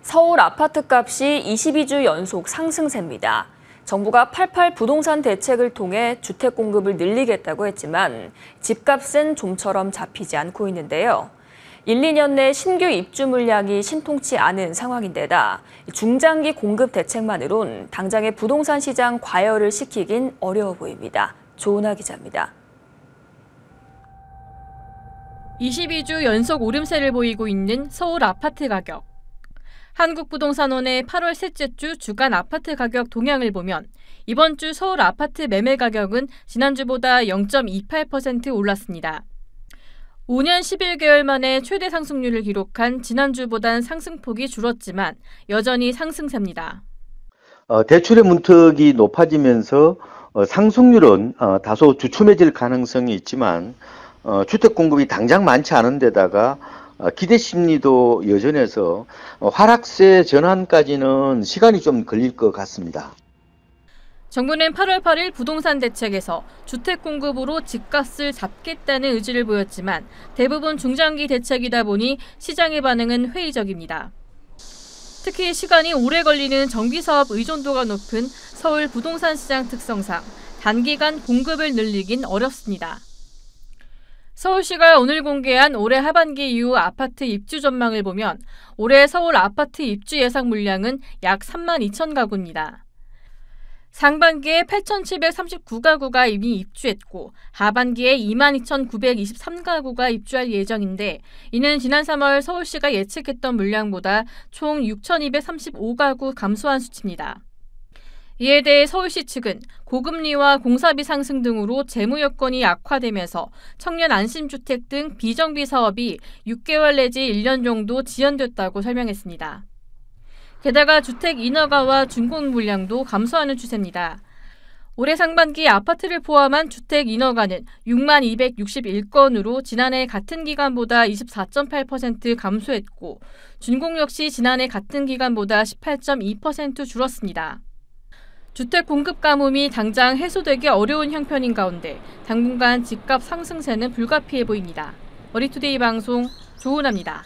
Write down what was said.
서울 아파트값이 22주 연속 상승세입니다. 정부가 88 부동산 대책을 통해 주택 공급을 늘리겠다고 했지만 집값은 좀처럼 잡히지 않고 있는데요. 1, 2년 내 신규 입주 물량이 신통치 않은 상황인데다 중장기 공급 대책만으론 당장의 부동산 시장 과열을 시키긴 어려워 보입니다. 조은하 기자입니다. 22주 연속 오름세를 보이고 있는 서울 아파트 가격. 한국부동산원의 8월 셋째 주 주간 아파트 가격 동향을 보면 이번 주 서울 아파트 매매 가격은 지난주보다 0.28% 올랐습니다. 5년 11개월 만에 최대 상승률을 기록한 지난주보단 상승폭이 줄었지만 여전히 상승세입니다. 대출의 문턱이 높아지면서 상승률은 다소 주춤해질 가능성이 있지만 주택 공급이 당장 많지 않은 데다가 기대 심리도 여전해서 하락세 전환까지는 시간이 좀 걸릴 것 같습니다. 정부는 8월 8일 부동산 대책에서 주택 공급으로 집값을 잡겠다는 의지를 보였지만 대부분 중장기 대책이다 보니 시장의 반응은 회의적입니다. 특히 시간이 오래 걸리는 정비사업 의존도가 높은 서울 부동산 시장 특성상 단기간 공급을 늘리긴 어렵습니다. 서울시가 오늘 공개한 올해 하반기 이후 아파트 입주 전망을 보면 올해 서울 아파트 입주 예상 물량은 약 3만 2천 가구입니다. 상반기에 8,739가구가 이미 입주했고 하반기에 22,923가구가 입주할 예정인데 이는 지난 3월 서울시가 예측했던 물량보다 총 6,235가구 감소한 수치입니다. 이에 대해 서울시 측은 고금리와 공사비 상승 등으로 재무 여건이 악화되면서 청년 안심주택 등 비정비 사업이 6개월 내지 1년 정도 지연됐다고 설명했습니다. 게다가 주택 인허가와 준공 물량도 감소하는 추세입니다. 올해 상반기 아파트를 포함한 주택 인허가는 6만 261건으로 지난해 같은 기간보다 24.8% 감소했고 준공 역시 지난해 같은 기간보다 18.2% 줄었습니다. 주택 공급 가뭄이 당장 해소되기 어려운 형편인 가운데 당분간 집값 상승세는 불가피해 보입니다. 머리투데이 방송 조은하입니다.